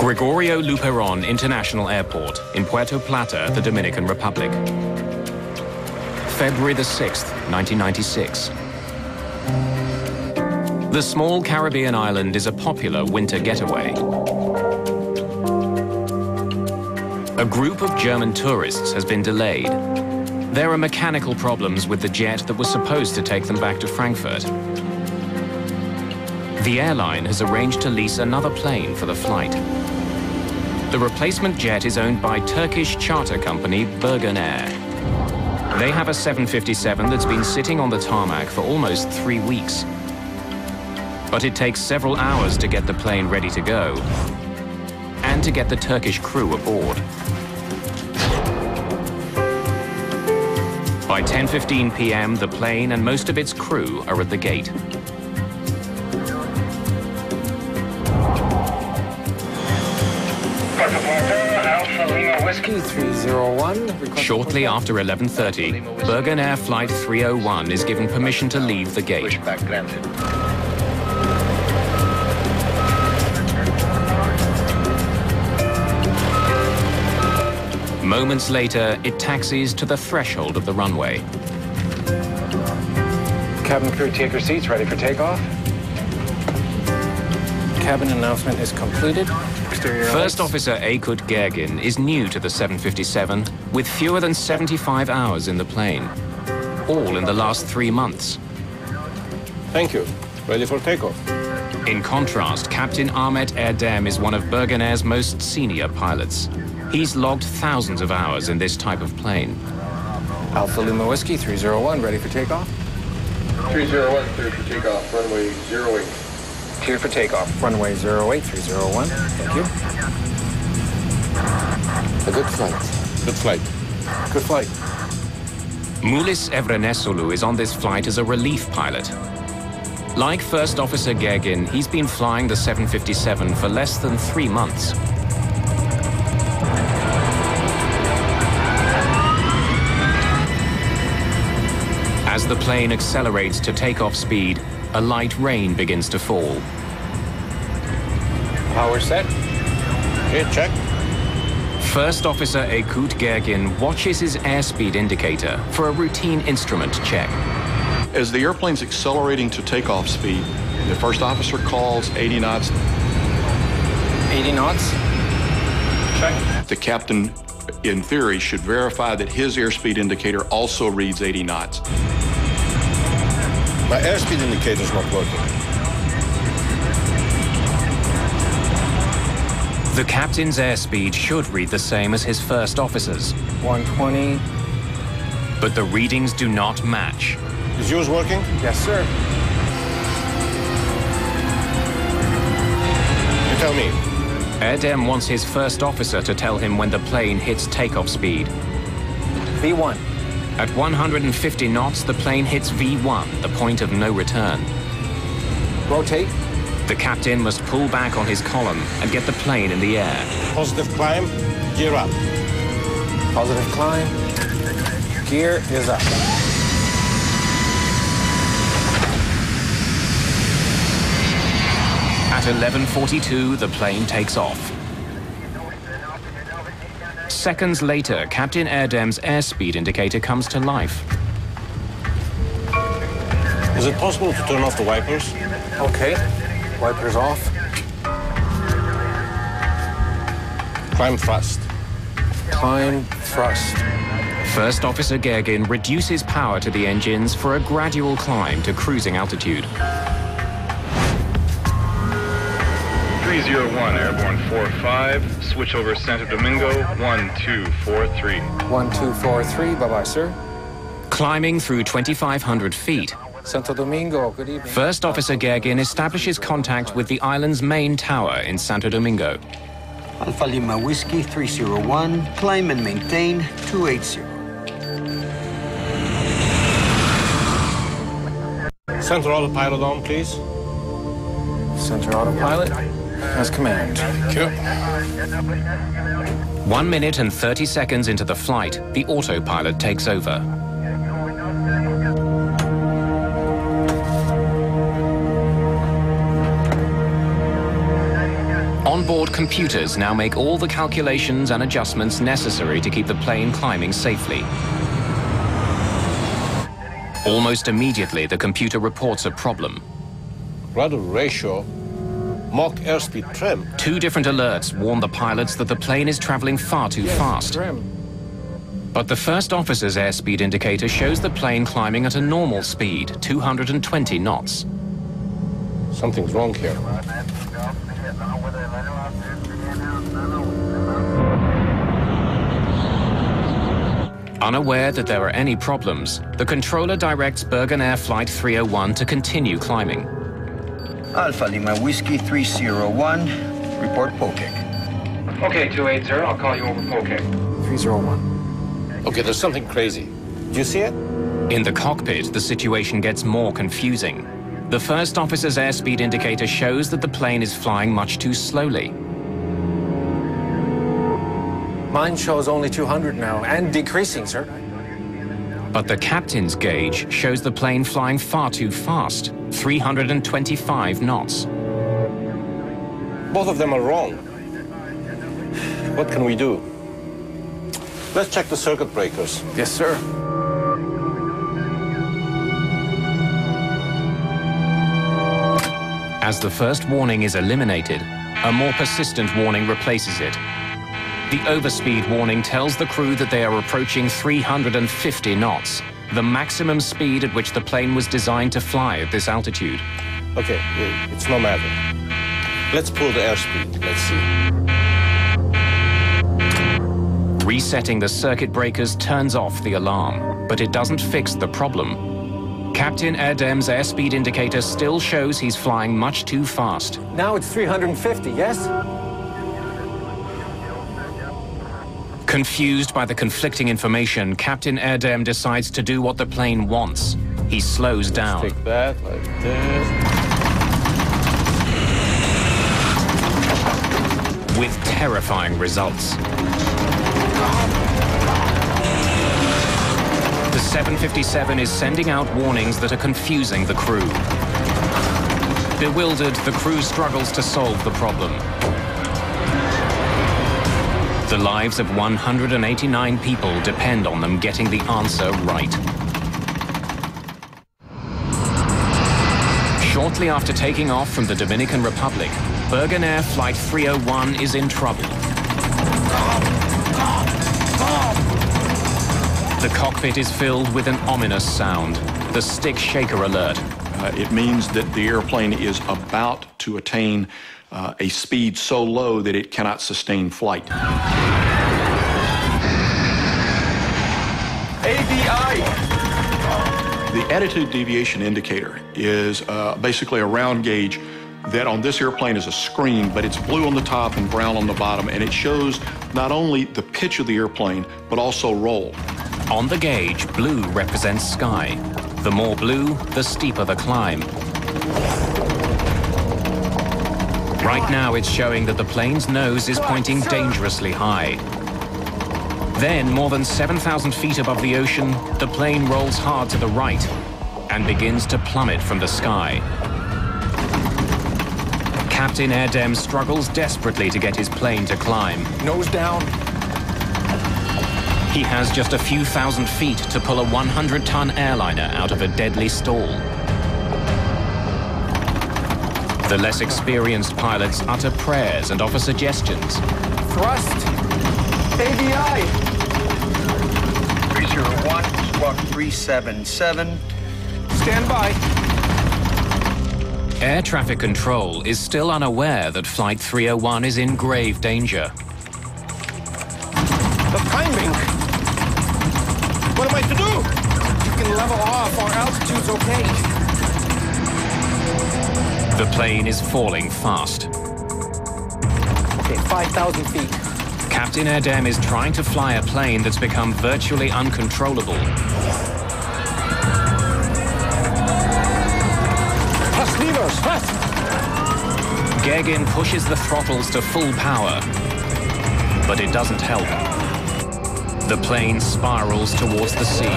Gregorio Luperon International Airport in Puerto Plata, the Dominican Republic. February the 6th, 1996. The small Caribbean island is a popular winter getaway. A group of German tourists has been delayed. There are mechanical problems with the jet that was supposed to take them back to Frankfurt. The airline has arranged to lease another plane for the flight. The replacement jet is owned by Turkish charter company Birgenair. They have a 757 that's been sitting on the tarmac for almost 3 weeks. But it takes several hours to get the plane ready to go and to get the Turkish crew aboard. By 10:15 p.m., the plane and most of its crew are at the gate. Whiskey 301. Shortly after 11:30, Birgenair Flight 301 is given permission to leave the gate. Pushback granted. Moments later, it taxis to the threshold of the runway. Cabin crew, take your seats, ready for takeoff. Cabin announcement is completed. Exterior First lights. Officer Aykut Gergin is new to the 757 with fewer than 75 hours in the plane, all in the last 3 months. Thank you. Ready for takeoff. In contrast, Captain Ahmet Erdem is one of Birgenair's most senior pilots. He's logged thousands of hours in this type of plane. Alpha Lima Whiskey 301, ready for takeoff. 301, cleared for takeoff, runway 08. Clear for takeoff, runway 08, 301. Thank you. A good flight. Good flight. Good flight. Mulis Evrenesolu is on this flight as a relief pilot. Like First Officer Gergin, he's been flying the 757 for less than 3 months. As the plane accelerates to takeoff speed, a light rain begins to fall. Power set. Okay, check. First Officer Aykut Gergin watches his airspeed indicator for a routine instrument check. As the airplane's accelerating to takeoff speed, the first officer calls 80 knots. 80 knots. Check. The captain, in theory, should verify that his airspeed indicator also reads 80 knots. My airspeed indicator's not working. The captain's airspeed should read the same as his first officer's, 120. but the readings do not match. Is yours working? Yes, sir. You tell me. Erdem wants his first officer to tell him when the plane hits takeoff speed. V1. At 150 knots, the plane hits V1, the point of no return. Rotate. The captain must pull back on his column and get the plane in the air. Positive climb. Gear up. Positive climb. Gear is up. At 11:42, the plane takes off. Seconds later, Captain Erdem's airspeed indicator comes to life. Is it possible to turn off the wipers? Okay. Wipers off. Climb thrust. Climb thrust. First Officer Gergin reduces power to the engines for a gradual climb to cruising altitude. 301, airborne 45, switch over Santo Domingo, 1243. 1243, bye-bye, sir. Climbing through 2,500 feet, Santo Domingo, good evening. First Officer Gergin establishes contact with the island's main tower in Santo Domingo. Alpha Lima Whiskey 301, climb and maintain 280. Center autopilot on, please. Center autopilot. As command. Thank you. 1 minute and 30 seconds into the flight, the autopilot takes over. On onboard computers now make all the calculations and adjustments necessary to keep the plane climbing safely. Almost immediately, the computer reports a problem. Rudder ratio, Mach airspeed trim. 2 different alerts warn the pilots that the plane is traveling far too fast. But the first officer's airspeed indicator shows the plane climbing at a normal speed, 220 knots. Something's wrong here. Unaware that there are any problems, the controller directs Birgenair Flight 301 to continue climbing. Alpha Lima Whiskey 301, report Pokek. Okay, 280, I'll call you over Pokek. 301. Okay, there's something crazy. Do you see it? In the cockpit, the situation gets more confusing. The first officer's airspeed indicator shows that the plane is flying much too slowly. Mine shows only 200 now, and decreasing, sir. But the captain's gauge shows the plane flying far too fast, 325 knots. Both of them are wrong. What can we do? Let's check the circuit breakers. Yes, sir. As the first warning is eliminated, a more persistent warning replaces it. The overspeed warning tells the crew that they are approaching 350 knots, the maximum speed at which the plane was designed to fly at this altitude. Okay, it's no matter. Let's pull the airspeed. Let's see. Resetting the circuit breakers turns off the alarm, but it doesn't fix the problem. Captain Erdem's airspeed indicator still shows he's flying much too fast. Now it's 350, yes? Confused by the conflicting information, Captain Erdem decides to do what the plane wants. He slows down. Take that like this. With terrifying results. The 757 is sending out warnings that are confusing the crew. Bewildered, the crew struggles to solve the problem. The lives of 189 people depend on them getting the answer right. Shortly after taking off from the Dominican Republic, Birgenair Flight 301 is in trouble. The cockpit is filled with an ominous sound, the stick shaker alert. It means that the airplane is about to attain a speed so low that it cannot sustain flight. ADI! The attitude deviation indicator is basically a round gauge that on this airplane is a screen, but it's blue on the top and brown on the bottom, and it shows not only the pitch of the airplane, but also roll. On the gauge, blue represents sky. The more blue, the steeper the climb. Right now, it's showing that the plane's nose is pointing dangerously high. Then, more than 7,000 feet above the ocean, the plane rolls hard to the right and begins to plummet from the sky. Captain Erdem struggles desperately to get his plane to climb. Nose down. He has just a few thousand feet to pull a 100-ton airliner out of a deadly stall. The less experienced pilots utter prayers and offer suggestions. Thrust. ADI. 301, squawk 377. Stand by. Air traffic control is still unaware that Flight 301 is in grave danger. The timing! What am I to do? You can level off. Our altitude's okay. The plane is falling fast. Okay, 5,000 feet. Captain Erdem is trying to fly a plane that's become virtually uncontrollable. Press levers, fast! Gegin pushes the throttles to full power, but it doesn't help. The plane spirals towards the sea.